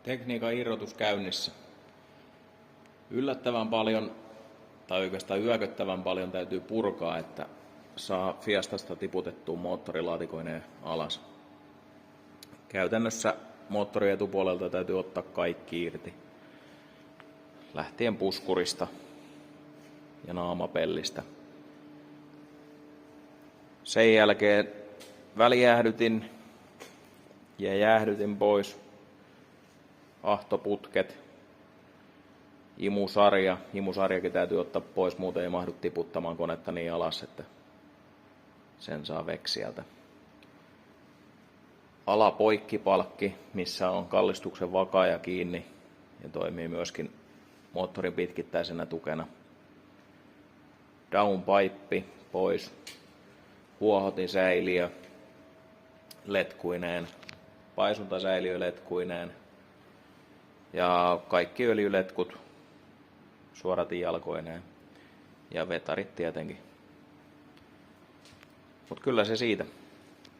Tekniikan irrotus käynnissä. Yllättävän paljon, tai oikeastaan yököttävän paljon täytyy purkaa, että saa Fiestasta tiputettua moottorilaatikoineen alas. Käytännössä moottorin etupuolelta täytyy ottaa kaikki irti. Lähtien puskurista ja naamapellistä. Sen jälkeen välijäähdytin ja jäähdytin pois ahtoputket, imusarja. Imusarjakin täytyy ottaa pois, muuten ei mahdu tiputtamaan konetta niin alas, että sen saa veksiältä. Alapoikkipalkki, missä on kallistuksen vakaaja kiinni ja toimii myöskin moottorin pitkittäisenä tukena. Downpipe pois. Huohotinsäiliö letkuineen, paisuntasäiliö letkuineen ja kaikki öljyletkut suoratinjalkoineen ja vetarit tietenkin. Mut kyllä se siitä.